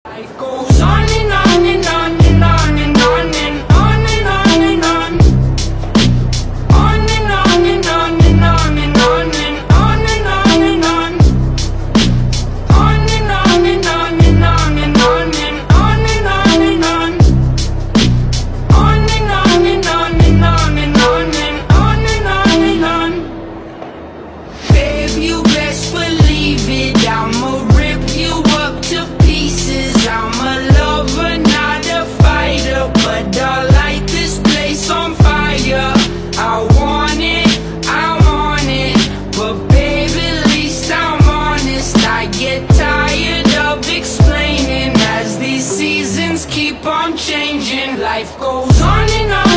Life goes on and on and on and on and on and on and on and on. On and on and on and on and on and on and on and on. On and on and on and on and on and on and on and on. On and on and on and on and on and on and on and on. Babe, you best believe it, I'ma rip you up to pieces. I'm a lover, not a fighter, but I light this place on fire. I want it, but baby, at least I'm honest. I get tired of explaining as these seasons keep on changing. Life goes on and on.